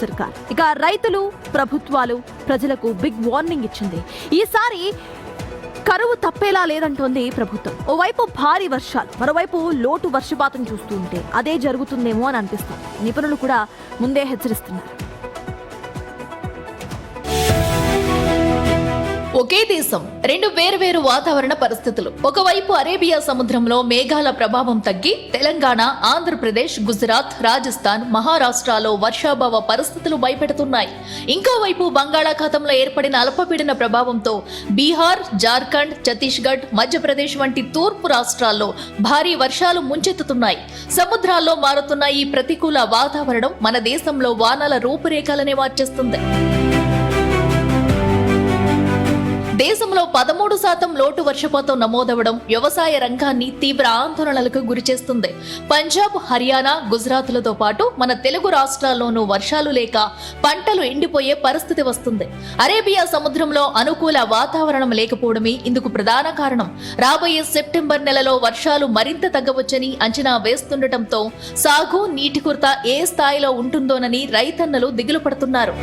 సర్కార్. ఇక రైతులు, ప్రభుత్వాలు, ప్రజలకు బిగ్ వార్నింగ్ ఇచ్చింది. ఈసారి కరువు తప్పేలా లేదంటోంది ప్రభుత్వం. ఓవైపు భారీ వర్షాలు, మరోవైపు లోటు వర్షపాతం చూస్తూ ఉంటే అదే జరుగుతుందేమో అని అనిపిస్తుంది. నిపుణులు కూడా ముందే హెచ్చరిస్తున్నారు. ఒకే దేశం, రెండు వేర్వేరు వాతావరణ పరిస్థితులు. ఒకవైపు అరేబియా సముద్రంలో మేఘాల ప్రభావం తగ్గి తెలంగాణ, ఆంధ్రప్రదేశ్, గుజరాత్, రాజస్థాన్, మహారాష్ట్రలో వర్షాభావ పరిస్థితులు భయపెడుతున్నాయి. ఇంకోవైపు బంగాళాఖాతంలో ఏర్పడిన అల్పపీడన ప్రభావంతో బీహార్, జార్ఖండ్, ఛత్తీస్గఢ్, మధ్యప్రదేశ్ వంటి తూర్పు రాష్ట్రాల్లో భారీ వర్షాలు ముంచెత్తుతున్నాయి. సముద్రాల్లో మారుతున్న ఈ ప్రతికూల వాతావరణం మన దేశంలో వానల రూపురేఖలనే మార్చేస్తుంది. దేశంలో 13% లోటు వర్షపాతం నమోదవడం వ్యవసాయ రంగాన్ని తీవ్ర ఆందోళనలకు గురిచేస్తుంది. పంజాబ్, హర్యానా, గుజరాత్లతో పాటు మన తెలుగు రాష్ట్రాల్లోనూ వర్షాలు లేక పంటలు ఎండిపోయే పరిస్థితి వస్తుంది. అరేబియా సముద్రంలో అనుకూల వాతావరణం లేకపోవడమే ఇందుకు ప్రధాన కారణం. రాబోయే సెప్టెంబర్ నెలలో వర్షాలు మరింత తగ్గవచ్చని అంచనా వేస్తుండటంతో సాగు, నీటి కొరత ఏ స్థాయిలో ఉంటుందోనని రైతన్నలు దిగులు పడుతున్నారు.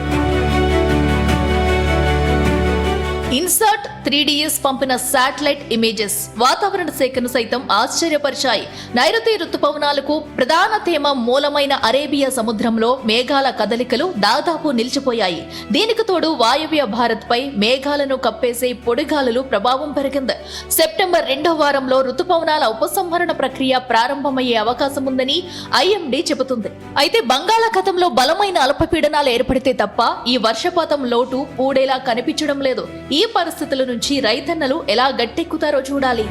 ఇన్సాట్ 3DS పంపిన శాటిలైట్ ఇమేజెస్ వాతావరణ శాఖను సైతం ఆశ్చర్యపరిచాయి. నైరుతి రుతుపవనాలకు ప్రధాన తేమ మూలమైన అరేబియా సముద్రంలో మేఘాల కదలికలు దాదాపు నిలిచిపోయాయి. దీనికి తోడు వాయువ్య భారత్ పై మేఘాలను కప్పేసే పొడిగాలులు ప్రభావం పెరిగింది. సెప్టెంబర్ 2వ వారంలో రుతుపవనాల ఉపసంహరణ ప్రక్రియ ప్రారంభమయ్యే అవకాశం ఉందని IMD చెబుతుంది. అయితే బంగాళాఖాతంలో బలమైన అల్పపీడనాలు ఏర్పడితే తప్ప ఈ వర్షపాతం లోటు పూడేలా కనిపించడం లేదు. ఈ పరిస్థితుల నుంచి రైతన్నలు ఎలా గట్టెక్కుతారో చూడాలి.